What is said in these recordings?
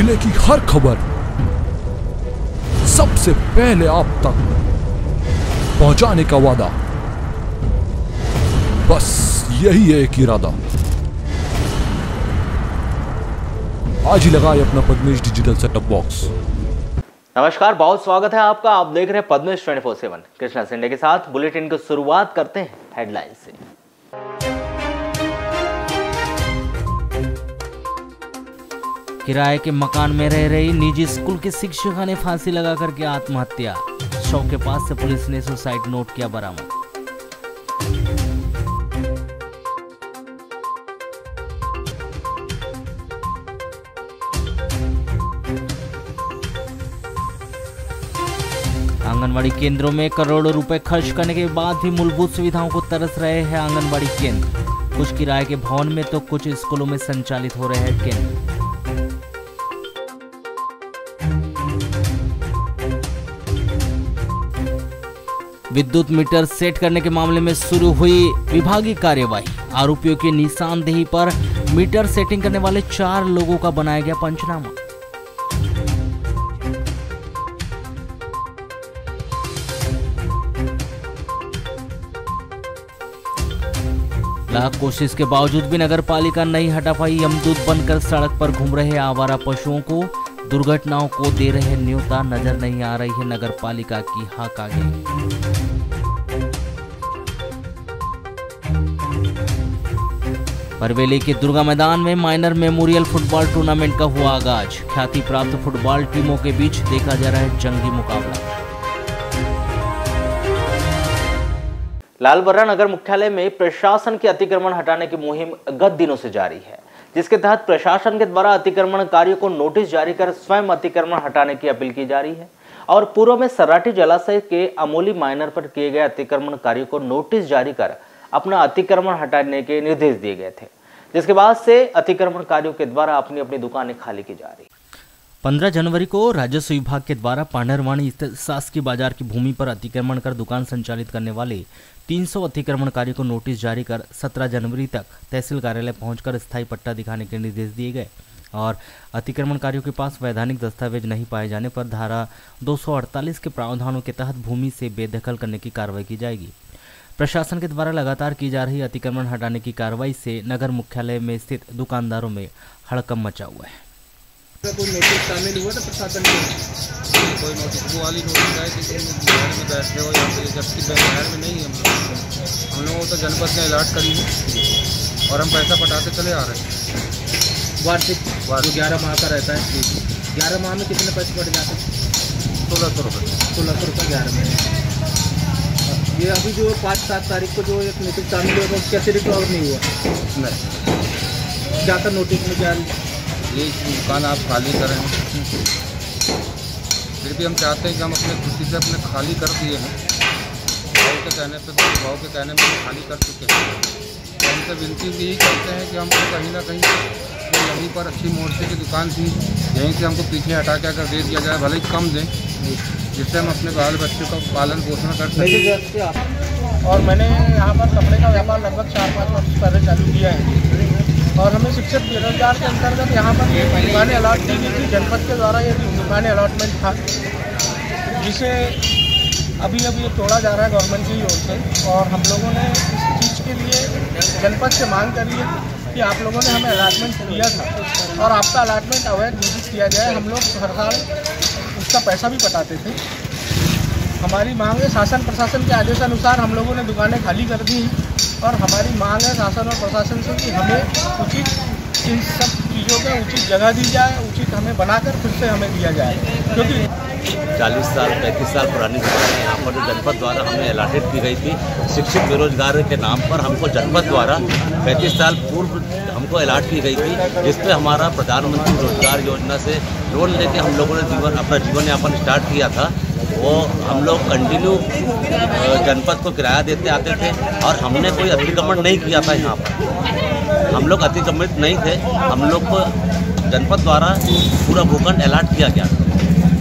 जिले की हर खबर सबसे पहले आप तक पहुंचाने का वादा, बस यही है एक इरादा। आज ही लगाए अपना पद्मेश डिजिटल सेटअप बॉक्स। नमस्कार, बहुत स्वागत है आपका। आप देख रहे हैं पद्मेश 24/7। कृष्णा सिंडे के साथ बुलेटिन की शुरुआत करते हैं हेडलाइन से। किराए के मकान में रह रही निजी स्कूल की शिक्षिका ने फांसी लगाकर की आत्महत्या। शव के पास से पुलिस ने सुसाइड नोट किया बरामद। आंगनबाड़ी केंद्रों में करोड़ों रुपए खर्च करने के बाद भी मूलभूत सुविधाओं को तरस रहे हैं आंगनबाड़ी केंद्र। कुछ किराए के भवन में तो कुछ स्कूलों में संचालित हो रहे हैं केंद्र। विद्युत मीटर सेट करने के मामले में शुरू हुई विभागीय कार्यवाही। आरोपियों की निशानदेही पर मीटर सेटिंग करने वाले 4 लोगों का बनाया गया पंचनामा। लाख कोशिश के बावजूद भी नगर पालिका नहीं हटा पाई। यमदूत बनकर सड़क पर घूम रहे आवारा पशुओं को, दुर्घटनाओं को दे रहे न्योता। नजर नहीं आ रही है नगर पालिका की हाक आगे। बरवेली के दुर्गा मैदान में माइनर मेमोरियल फुटबॉल टूर्नामेंट का हुआ आगाज। ख्याति प्राप्त फुटबॉल टीमों के बीच देखा जा रहा है जंगी मुकाबला। लालबर्रा नगर मुख्यालय में प्रशासन के अतिक्रमण हटाने की मुहिम गत दिनों से जारी है, जिसके तहत प्रशासन के द्वारा अतिक्रमणकारियों को नोटिस जारी कर स्वयं अतिक्रमण हटाने की अपील की जा रही है। और पूर्व में सर्राटी जलाशय के अमोली माइनर पर किए गए अतिक्रमणकारियों को नोटिस जारी कर अपना अतिक्रमण हटाने के निर्देश दिए गए थे, जिसके बाद से अतिक्रमणकारियों के द्वारा अपनी अपनी दुकानें खाली की जा रही। 15 जनवरी को राजस्व विभाग के द्वारा पांडरवानी स्थित शासकीय बाजार की भूमि पर अतिक्रमण कर दुकान संचालित करने वाले 300 अतिक्रमणकारियों को नोटिस जारी कर 17 जनवरी तक तहसील कार्यालय पहुंचकर स्थायी पट्टा दिखाने के निर्देश दिए गए। और अतिक्रमणकारियों के पास वैधानिक दस्तावेज नहीं पाए जाने पर धारा 248 के प्रावधानों के तहत भूमि से बेदखल करने की कार्रवाई की जाएगी। प्रशासन के द्वारा लगातार की जा रही अतिक्रमण हटाने की कार्रवाई से नगर मुख्यालय में स्थित दुकानदारों में हड़कंप मचा हुआ है। कोई नोटिस शामिल हुआ था प्रशासन में? कोई नोटिस वो वाली नोटिस है कि तुम घर में बैठ रहे हो या फिर जबकि शहर में नहीं है। हम लोगों को तो जनपद में अलर्ट करी है और हम पैसा पटाते चले आ रहे हैं। वार्षिक 11 माह का रहता है। 11 माह में कितने पैसे पड़ जाते हैं? 1600 रुपये। 1600 रुपये 11 महीने। ये अभी जो 5-7 तारीख को जो एक नोटिस शामिल हुआ उसके अतिरिक्त और नहीं हुआ? नहीं। जाकर नोटिस में क्या ये दुकान आप खाली करें, फिर भी हम चाहते हैं कि हम अपने खुशी से अपने खाली कर दिए हैं। भाव के कहने पे भाव के कहने में खाली कर चुके हैं। तो हमसे विनती भी यही करते हैं कि हमको कहीं ना कहीं तो यहीं पर अच्छी मोर्चे की दुकान थी, यहीं से हमको पीछे हटा के अगर दे दिया जाए, भले ही कम दें, जिससे हम अपने बाल बच्चों का पालन पोषण कर सकें। और मैंने यहाँ पर कपड़े का व्यापार लगभग 4-5 वर्ष पहले चालू किया है और हमें शिक्षित बेरोजगार के अंतर्गत यहाँ पर दुकानें अलॉट की गई थी। जनपद के द्वारा ये दुकानें अलॉटमेंट था, जिसे अभी ये तोड़ा जा रहा है गवर्नमेंट की ओर से। और हम लोगों ने इस चीज़ के लिए जनपद से मांग करी है कि आप लोगों ने हमें अलॉटमेंट किया था और आपका अलॉटमेंट अवैध घोषित किया जाए। हम लोग हर साल उसका पैसा भी पटाते थे। हमारी मांग है, शासन प्रशासन के आदेशानुसार हम लोगों ने दुकानें खाली कर दी और हमारी मांग है शासन और प्रशासन से कि हमें उचित इन सब चीज़ों का उचित जगह दी जाए, उचित हमें बनाकर फिर से हमें दिया जाए। क्योंकि 40 साल 35 साल पुरानी दुकानें यहाँ पर जो जनपद द्वारा हमें अलॉटेड की गई थी शिक्षित बेरोजगार के नाम पर, हमको जनपद द्वारा 35 साल पूर्व हमको अलॉट की गई थी, जिस पे हमारा प्रधानमंत्री रोजगार योजना से लोन लेके हम लोगों ने अपना जीवन यापन स्टार्ट किया था। वो हम लोग कंटिन्यू जनपद को किराया देते आते थे और हमने कोई अतिक्रमण नहीं किया था। यहाँ पर हम लोग अतिक्रमित नहीं थे। हम लोग को जनपद द्वारा पूरा भूखंड अलॉट किया गया,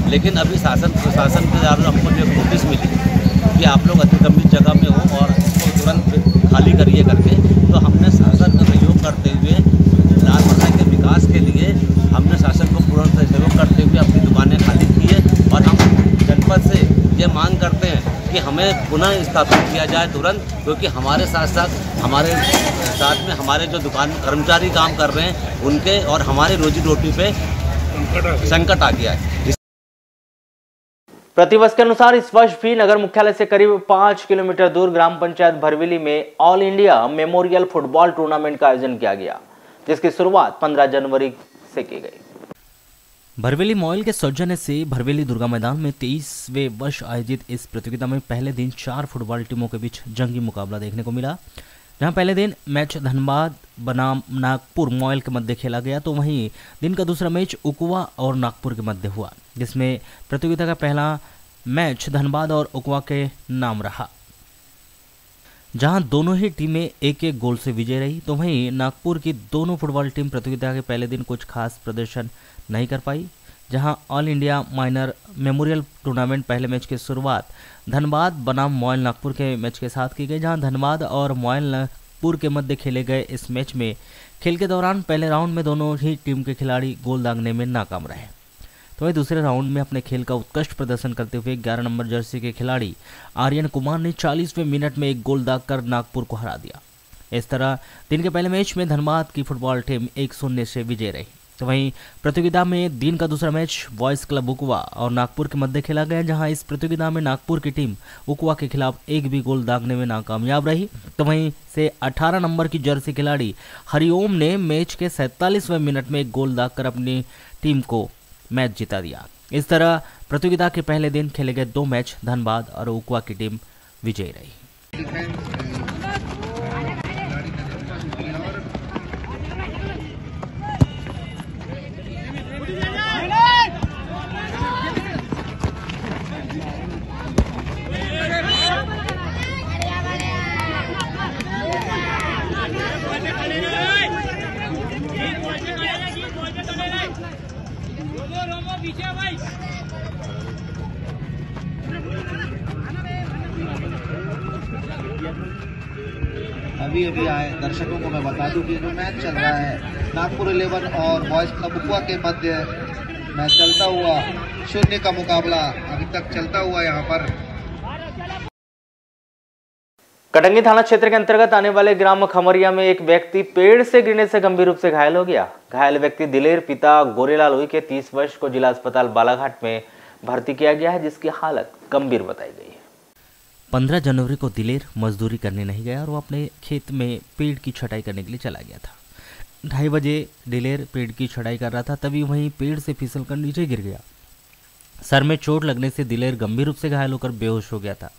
लेकिन अभी शासन प्रशासन के द्वारा हमको जो नोटिस मिली कि आप लोग अतिक्रमित जगह में हो और इसको तुरंत खाली करिए करके, तो हमने शासन का सहयोग करते हुए लालबर्रा के विकास विकास के लिए हमने शासन को पूर्ण सहयोग करते हुए अपनी दुकानें खाली की है और हम जनपद से ये मांग करते हैं कि हमें पुनः स्थापित किया जाए तुरंत, क्योंकि हमारे साथ में हमारे जो दुकान कर्मचारी काम कर रहे हैं उनके और हमारे रोजी रोटी पे संकट आ गया है। प्रतिवर्ष के अनुसार इस वर्ष भी नगर मुख्यालय से करीब 5 किलोमीटर दूर ग्राम पंचायत भरवेली में all India memorial football tournament का आयोजन किया गया, जिसकी शुरुआत 15 जनवरी से की गई। भरवेली मॉल के सौजन्य से भरवेली दुर्गा मैदान में 23वें वर्ष आयोजित इस प्रतियोगिता में पहले दिन 4 फुटबॉल टीमों के बीच जंगी मुकाबला देखने को मिला, जहां पहले दिन मैच धनबाद बनाम नागपुर मॉल के मध्य खेला गया, तो वहीं दिन का दूसरा मैच उकवा और नागपुर के मध्य हुआ, जिसमें प्रतियोगिता का पहला मैच धनबाद और उकवा के नाम रहा, जहां दोनों ही टीमें एक एक गोल से विजय रही। तो वहीं नागपुर की दोनों फुटबॉल टीम प्रतियोगिता के पहले दिन कुछ खास प्रदर्शन नहीं कर पाई, जहां all India minor memorial tournament पहले मैच की शुरुआत धनबाद बनाम मॉयल नागपुर के मैच के साथ की गई, जहां धनबाद और मॉयल नागपुर के मध्य खेले गए इस मैच में खेल के दौरान पहले राउंड में दोनों ही टीम के खिलाड़ी गोल दागने में नाकाम रहे। तो वही दूसरे राउंड में अपने खेल का उत्कृष्ट प्रदर्शन करते हुए 11 नंबर जर्सी के खिलाड़ी आर्यन कुमार ने 40वें मिनट में एक गोल दागकर नागपुर को हरा दिया। इस तरह दिन के पहले मैच में धनबाद की फुटबॉल टीम 1-0 से विजय रही। तो वहीं प्रतियोगिता में दिन का दूसरा मैच बॉयज क्लब उकवा और नागपुर के मध्य खेला गया, जहां इस प्रतियोगिता में नागपुर की टीम उकवा के खिलाफ एक भी गोल दागने में नाकामयाब रही। तो वहीं से 18 नंबर की जर्सी खिलाड़ी हरिओम ने मैच के 47वें मिनट में एक गोल दागकर अपनी टीम को मैच जिता दिया। इस तरह प्रतियोगिता के पहले दिन खेले गए 2 मैच धनबाद और उकवा की टीम विजयी रही। अभी आए दर्शकों को मैं बता दूं कि जो मैच चल रहा है नागपुर 11 और बॉयज क्लब उकवा के मध्य मैच चलता हुआ 0 का मुकाबला अभी तक चलता हुआ यहाँ पर। कटंगी थाना क्षेत्र के अंतर्गत आने वाले ग्राम खमरिया में एक व्यक्ति पेड़ से गिरने से गंभीर रूप से घायल हो गया। घायल व्यक्ति दिलेर पिता गोरेलाल उई के 30 वर्ष को जिला अस्पताल बालाघाट में भर्ती किया गया है, जिसकी हालत गंभीर बताई गई है। 15 जनवरी को दिलेर मजदूरी करने नहीं गया और वो अपने खेत में पेड़ की छटाई करने के लिए चला गया था। 2:30 बजे दिलेर पेड़ की छटाई कर रहा था, तभी वहीं पेड़ से फिसलकर नीचे गिर गया। सर में चोट लगने से दिलेर गंभीर रूप से घायल होकर बेहोश हो गया था।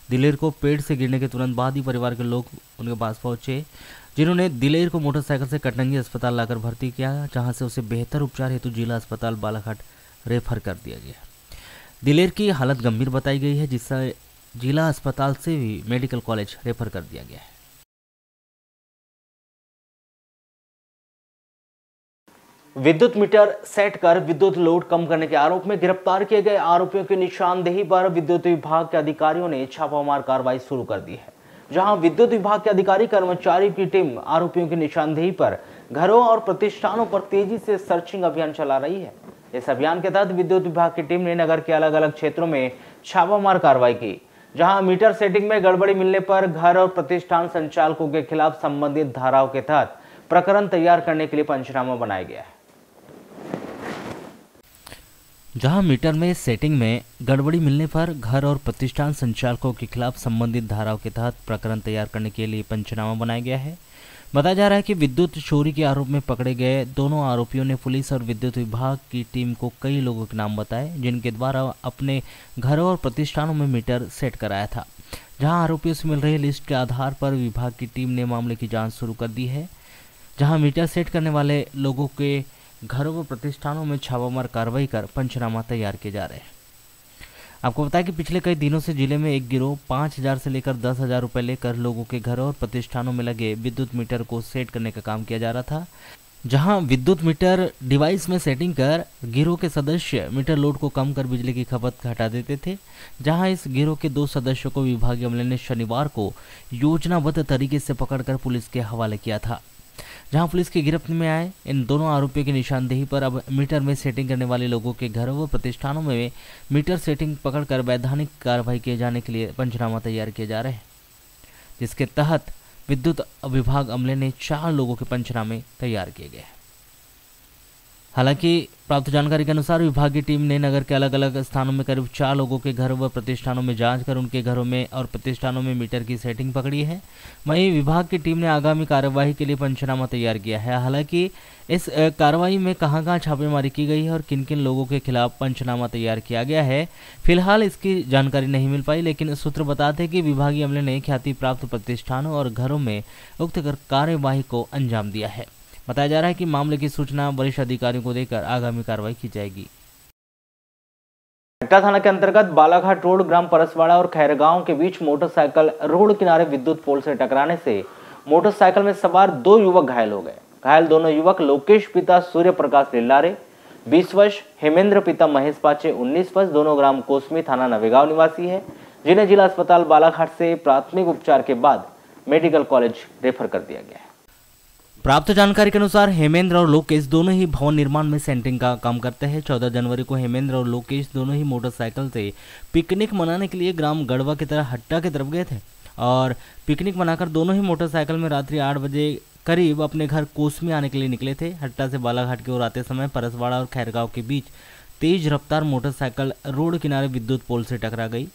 दिलेर को पेड़ से गिरने के तुरंत बाद ही परिवार के लोग उनके पास पहुंचे, जिन्होंने दिलेर को मोटरसाइकिल से कटंगी अस्पताल लाकर भर्ती किया, जहां से उसे बेहतर उपचार हेतु जिला अस्पताल बालाघाट रेफर कर दिया गया। दिलेर की हालत गंभीर बताई गई है, जिससे जिला अस्पताल से भी मेडिकल कॉलेज रेफर कर दिया गया है। विद्युत मीटर सेट कर विद्युत लोड कम करने के आरोप में गिरफ्तार किए गए आरोपियों की निशानदेही पर विद्युत विभाग के अधिकारियों ने छापामार कार्रवाई शुरू कर दी है, जहां विद्युत विभाग के अधिकारी कर्मचारियों की टीम आरोपियों की निशानदेही पर घरों और प्रतिष्ठानों पर तेजी से सर्चिंग अभियान चला रही है। इस अभियान के तहत विद्युत विभाग की टीम ने नगर के अलग अलग क्षेत्रों में छापामार कार्रवाई की, जहां मीटर सेटिंग में गड़बड़ी मिलने पर घर और प्रतिष्ठान संचालकों के खिलाफ संबंधित धाराओं के तहत प्रकरण तैयार करने के लिए पंचनामा बनाया गया है। जहां मीटर में सेटिंग में गड़बड़ी मिलने पर घर और प्रतिष्ठान संचालकों के खिलाफ संबंधित धाराओं के तहत प्रकरण तैयार करने के लिए पंचनामा बनाया गया है। बताया जा रहा है कि विद्युत चोरी के आरोप में पकड़े गए दोनों आरोपियों ने पुलिस और विद्युत विभाग की टीम को कई लोगों के नाम बताए, जिनके द्वारा अपने घरों और प्रतिष्ठानों में मीटर सेट कराया था। जहां आरोपियों से मिल रही लिस्ट के आधार पर विभाग की टीम ने मामले की जांच शुरू कर दी है, जहां मीटर सेट करने वाले लोगों के घरों व प्रतिष्ठानों में छापामार कार्रवाई कर पंचनामा तैयार किए जा रहे हैं। आपको बताया कि पिछले कई दिनों से जिले में एक गिरोह 5,000 से लेकर 10,000 रुपए लेकर लोगों के घरों और प्रतिष्ठानों में लगे विद्युत मीटर को सेट करने का काम किया जा रहा था। जहां विद्युत मीटर डिवाइस में सेटिंग कर गिरोह के सदस्य मीटर लोड को कम कर बिजली की खपत घटा देते थे। जहां इस गिरोह के 2 सदस्यों को विभागीय अमले ने शनिवार को योजनाबद्ध तरीके से पकड़कर पुलिस के हवाले किया था। जहां पुलिस की गिरफ्त में आए इन दोनों आरोपियों की निशानदेही पर अब मीटर में सेटिंग करने वाले लोगों के घरों व प्रतिष्ठानों में मीटर सेटिंग पकड़कर वैधानिक कार्रवाई किए जाने के लिए पंचनामा तैयार किए जा रहे हैं, जिसके तहत विद्युत विभाग अमले ने 4 लोगों के पंचनामे तैयार किए गए। हालांकि प्राप्त जानकारी के अनुसार विभाग की टीम ने नगर के अलग अलग स्थानों में करीब 4 लोगों के घर व प्रतिष्ठानों में जांच कर उनके घरों में और प्रतिष्ठानों में मीटर की सेटिंग पकड़ी है। वहीं विभाग की टीम ने आगामी कार्यवाही के लिए पंचनामा तैयार किया है। हालांकि इस कार्रवाई में कहां छापेमारी की गई है और किन किन लोगों के खिलाफ पंचनामा तैयार किया गया है, फिलहाल इसकी जानकारी नहीं मिल पाई, लेकिन सूत्र बताते हैं कि विभागीय अमले ने ख्याति प्राप्त प्रतिष्ठानों और घरों में उक्त कार्यवाही को अंजाम दिया है। बताया जा रहा है कि मामले की सूचना वरिष्ठ अधिकारियों को देकर आगामी कार्रवाई की जाएगी। हट्टा थाना के अंतर्गत बालाघाट रोड ग्राम परसवाड़ा और खैरगांव के बीच मोटरसाइकिल रोड किनारे विद्युत पोल से टकराने से मोटरसाइकिल में सवार 2 युवक घायल हो गए। घायल दोनों युवक लोकेश पिता सूर्य प्रकाश लिल्लारे 20 वर्ष, हेमेंद्र पिता महेश पाचे 19 वर्ष, दोनों ग्राम कोसमी थाना नवेगांव निवासी है, जिन्हें जिला अस्पताल बालाघाट से प्राथमिक उपचार के बाद मेडिकल कॉलेज रेफर कर दिया गया है। प्राप्त जानकारी के अनुसार हेमेंद्र और लोकेश दोनों ही भवन निर्माण में सेंटरिंग का काम करते हैं। 14 जनवरी को हेमेंद्र और लोकेश दोनों ही मोटरसाइकिल से पिकनिक मनाने के लिए ग्राम गढ़वा की तरह हट्टा की तरफ गए थे और पिकनिक मनाकर दोनों ही मोटरसाइकिल में रात्रि 8 बजे करीब अपने घर कोसमी आने के लिए निकले थे। हट्टा से बालाघाट की ओर आते समय परसवाड़ा और खैरगांव के बीच तेज रफ्तार मोटरसाइकिल रोड किनारे विद्युत पोल से टकरा गई,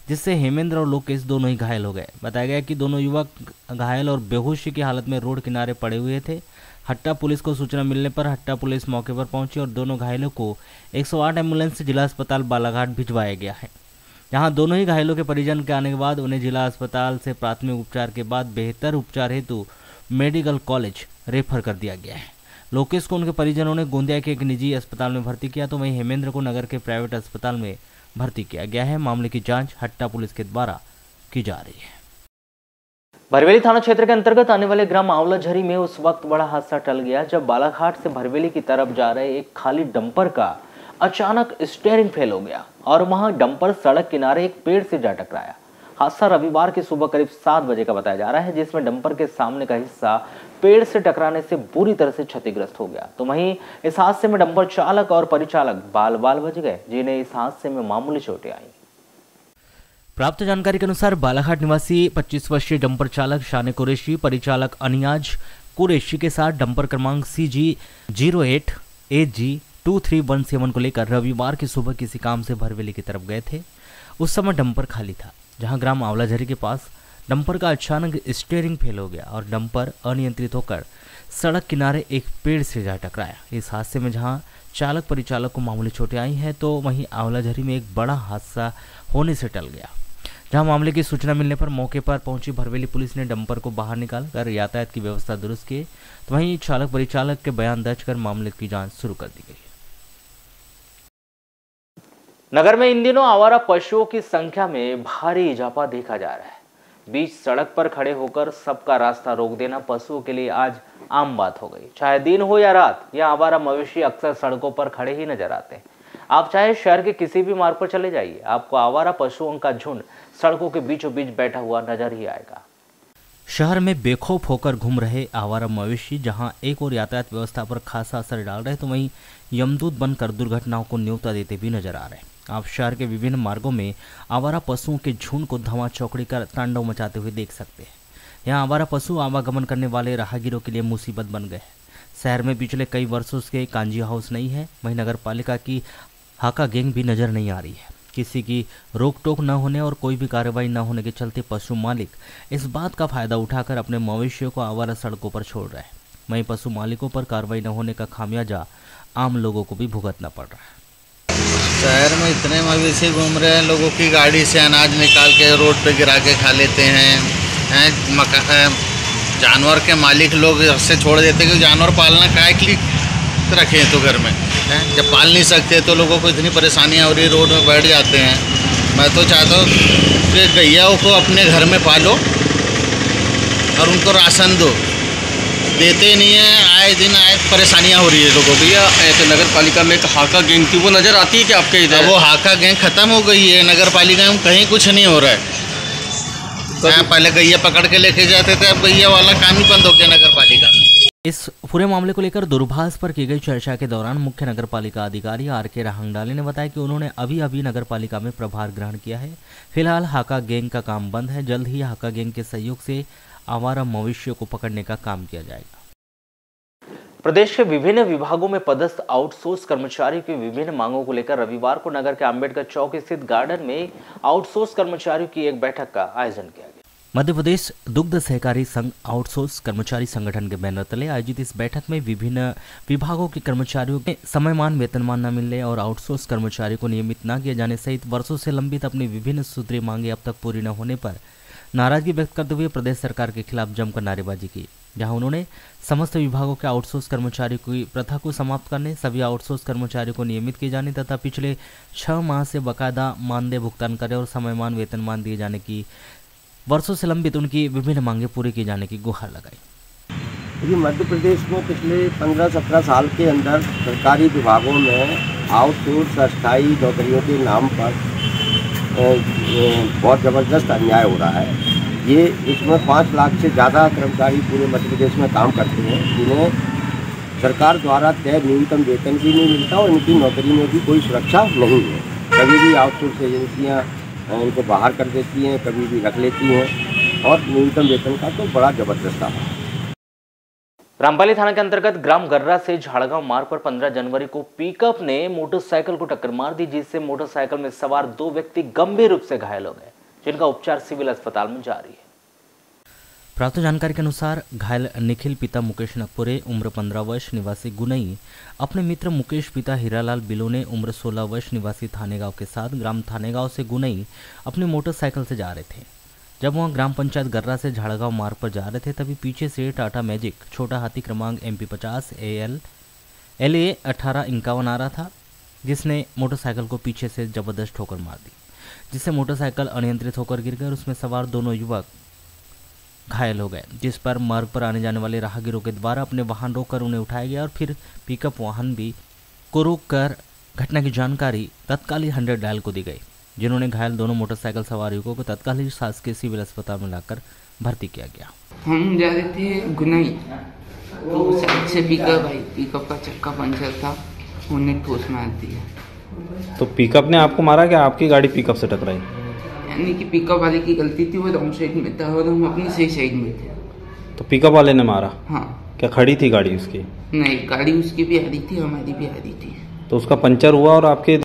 जिससे हेमेंद्र और लोकेश दोनों ही घायल हो गए। बताया गया कि दोनों युवक घायल और बेहोशी की हालत में रोड किनारे पड़े हुए थे। हट्टा पुलिस को सूचना मिलने पर हट्टा पुलिस मौके पर पहुंची और दोनों घायलों को 108 एम्बुलेंस से जिला अस्पताल बालाघाट भिजवाया गया है, जहां दोनों ही घायलों के परिजन के आने के बाद उन्हें जिला अस्पताल से प्राथमिक उपचार के बाद बेहतर उपचार हेतु मेडिकल कॉलेज रेफर कर दिया गया है। लोकेश को उनके परिजनों ने गोंदिया के एक निजी अस्पताल में भर्ती किया, तो वहीं हेमेंद्र को नगर के प्राइवेट अस्पताल में भर्ती किया गया है। मामले की जांच हट्टा पुलिस के द्वारा की जा रही है। भरवेली थाना क्षेत्र के अंतर्गत आने वाले ग्राम आंवलाझरी में उस वक्त बड़ा हादसा टल गया जब बालाघाट से भरवेली की तरफ जा रहे एक खाली डंपर का अचानक स्टीयरिंग फेल हो गया और वहां डंपर सड़क किनारे एक पेड़ से जा टकराया। हादसा रविवार की सुबह करीब 7 बजे का बताया जा रहा है, जिसमें डंपर के सामने का हिस्सा पेड़ से टकराने से बुरी तरह से क्षतिग्रस्त हो गया। तो वहीं इस हादसे में डंपर चालक और परिचालक बाल बच गए, जिन्हें इस हादसे में मामूली चोटें आई। प्राप्त जानकारी के अनुसार बालाघाट निवासी 25 वर्षीय डंपर चालक शाने कुरैशी परिचालक अनियाज कुरैशी के साथ डंपर क्रमांक CG 08AG2317 को लेकर रविवार की सुबह किसी काम से भरवेली की तरफ गए थे। उस समय डंपर खाली था, जहां ग्राम आंवलाझरी के पास डंपर का अचानक स्टीयरिंग फेल हो गया और डंपर अनियंत्रित होकर सड़क किनारे एक पेड़ से जा टकराया। इस हादसे में जहां चालक परिचालक को मामूली चोटें आई हैं, तो वहीं आंवलाझरी में एक बड़ा हादसा होने से टल गया। जहां मामले की सूचना मिलने पर मौके पर पहुंची भरवेली पुलिस ने डंपर को बाहर निकालकर यातायात की व्यवस्था दुरुस्त की, तो वहीं चालक परिचालक के बयान दर्ज कर मामले की जाँच शुरू कर दी गई। नगर में इन दिनों आवारा पशुओं की संख्या में भारी इजाफा देखा जा रहा है। बीच सड़क पर खड़े होकर सबका रास्ता रोक देना पशुओं के लिए आज आम बात हो गई। चाहे दिन हो या रात, यह आवारा मवेशी अक्सर सड़कों पर खड़े ही नजर आते हैं। आप चाहे शहर के किसी भी मार्ग पर चले जाइए, आपको आवारा पशुओं का झुंड सड़कों के बीचों बीच बैठा हुआ नजर ही आएगा। शहर में बेखौफ होकर घूम रहे आवारा मवेशी जहां एक और यातायात व्यवस्था पर खासा असर डाल रहे, तो वहीं यमदूत बनकर दुर्घटनाओं को न्योता देते भी नजर आ रहे हैं। आप शहर के विभिन्न मार्गों में आवारा पशुओं के झुंड को धमा चौकड़ी कर तांडव मचाते हुए देख सकते हैं। यहाँ आवारा पशु आवागमन करने वाले राहगीरों के लिए मुसीबत बन गए हैं। शहर में पिछले कई वर्षों से कांजी हाउस नहीं है, वहीं नगर पालिका की हाका गैंग भी नजर नहीं आ रही है। किसी की रोक टोक न होने और कोई भी कार्रवाई न होने के चलते पशु मालिक इस बात का फायदा उठाकर अपने मवेशियों को आवारा सड़कों पर छोड़ रहे हैं। वहीं पशु मालिकों पर कार्रवाई न होने का खामियाजा आम लोगों को भी भुगतना पड़ रहा है। शहर में इतने मवेशी घूम रहे हैं, लोगों की गाड़ी से अनाज निकाल के रोड पे गिरा के खा लेते हैं। जानवर के मालिक लोग से छोड़ देते हैं कि जानवर पालना काहे के लिए रखें तो घर में हैं, जब पाल नहीं सकते तो लोगों को इतनी परेशानियाँ हो रही, रोड में बैठ जाते हैं। मैं तो चाहता हूँ कि गैयाओं को अपने घर में पालो और उनको राशन दो, देते नहीं है, आए दिन आए परेशानियाँ हो रही है लोगों को। तो नगर पालिका में एक हाका गैंग थी, वो नज़र आती है कि आपके इधर? वो हाका गैंग खत्म हो गई है, नगर पालिका में कहीं कुछ नहीं हो रहा है। पहले गैया पकड़ के लेके जाते थे, अब गैया वाला काम ही बंद हो गया नगर पालिका में। इस पूरे मामले को लेकर दूरभाष पर की गई चर्चा के दौरान मुख्य नगरपालिका अधिकारी आर.के. रहांगडाले ने बताया कि उन्होंने अभी नगरपालिका में प्रभार ग्रहण किया है। फिलहाल हाका गैंग का काम बंद है। जल्द ही हाका गैंग के सहयोग से आवारा मवेशियों को पकड़ने का काम किया जाएगा। प्रदेश के विभिन्न विभागों में पदस्थ आउटसोर्स कर्मचारियों की विभिन्न मांगों को लेकर रविवार को नगर के अंबेडकर चौक स्थित गार्डन में आउटसोर्स कर्मचारियों की एक बैठक का आयोजन किया गया। मध्य प्रदेश दुग्ध सहकारी संघ आउटसोर्स कर्मचारी संगठन के बैनर तले आयोजित इस बैठक में विभिन्न विभागों के कर्मचारियों के समयमान वेतनमान न मिलने और आउटसोर्स कर्मचारियों को नियमित न किए जाने सहित वर्षों से लंबित अपनी विभिन्न सूत्रीय मांगे अब तक पूरी न होने पर नाराजगी व्यक्त करते हुए प्रदेश सरकार के खिलाफ जमकर नारेबाजी की, जहां उन्होंने समस्त विभागों के आउटसोर्स कर्मचारियों की प्रथा को समाप्त करने, सभी आउटसोर्स कर्मचारियों को नियमित किए जाने तथा पिछले 6 माह से बकायदा मानदेय भुगतान करें और समयमान वेतनमान दिए जाने की वर्षों से लंबित उनकी विभिन्न मांगे पूरी किए जाने की गुहार लगाई। मध्य प्रदेश में पिछले 15-17 साल के अंदर सरकारी विभागों में आउटसोर्स अस्थायी नौकरियों के नाम पर बहुत ज़बरदस्त अन्याय हो रहा है। ये इसमें 5 लाख से ज़्यादा कर्मचारी पूरे मध्य प्रदेश में काम करते हैं, जिन्हें सरकार द्वारा तय न्यूनतम वेतन भी नहीं मिलता और इनकी नौकरी में भी कोई सुरक्षा नहीं है। कभी भी आउटसोर्स एजेंसियाँ इनको बाहर कर देती हैं, कभी भी रख लेती हैं और न्यूनतम वेतन का तो बड़ा जबरदस्त है। रामपाली थाना के अंतर्गत ग्राम गर्रा से झाड़गांव मार्ग पर 15 जनवरी को पिकअप ने मोटरसाइकिल को टक्कर मार दी, जिससे मोटरसाइकिल में सवार 2 व्यक्ति गंभीर रूप से घायल हो गए, जिनका उपचार सिविल अस्पताल में जारी है। प्राप्त जानकारी के अनुसार घायल निखिल पिता मुकेश नकपुरे उम्र 15 वर्ष निवासी गुनई अपने मित्र मुकेश पिता हीरालाल बिलोने उम्र 16 वर्ष निवासी थानेगांव के साथ ग्राम थानेगांव से गुनई अपनी मोटरसाइकिल से जा रहे थे। जब वहां ग्राम पंचायत गर्रा से झाड़गांव मार्ग पर जा रहे थे तभी पीछे से टाटा मैजिक छोटा हाथी क्रमांक MP 50 LA 1851 आ रहा था, जिसने मोटरसाइकिल को पीछे से जबरदस्त ठोकर मार दी, जिससे मोटरसाइकिल अनियंत्रित होकर गिर गई और उसमें सवार दोनों युवक घायल हो गए, जिस पर मार्ग पर आने जाने वाले राहगीरों के द्वारा अपने वाहन रोककर उन्हें उठाया गया और फिर पिकअप वाहन भी को रोककर घटना की जानकारी तत्कालीन 100 डायल को दी गई, जिन्होंने घायल दोनों मोटरसाइकिल सवार युवकों को तत्कालीन शासकीय सिविल अस्पताल में लाकर भर्ती किया गया। हम जा रहे थे गुनई, तो साइड से पिकअप का चक्का पंचर था, उन्हें ठोस मार दिया। तो पिकअप ने आपको मारा क्या आपकी गाड़ी पिकअप से टकराई? यानी कि पिकअप वाले की गलती थी, वो रॉन्ग साइड में था और हम अपनी सही साइड में थे। तो पिकअप वाले ने मारा? हाँ। क्या खड़ी थी गाड़ी उसकी? नहीं, गाड़ी उसकी भी आ रही थी, हमारी भी आ रही थी। तो उसका पंचर हुआ और आपके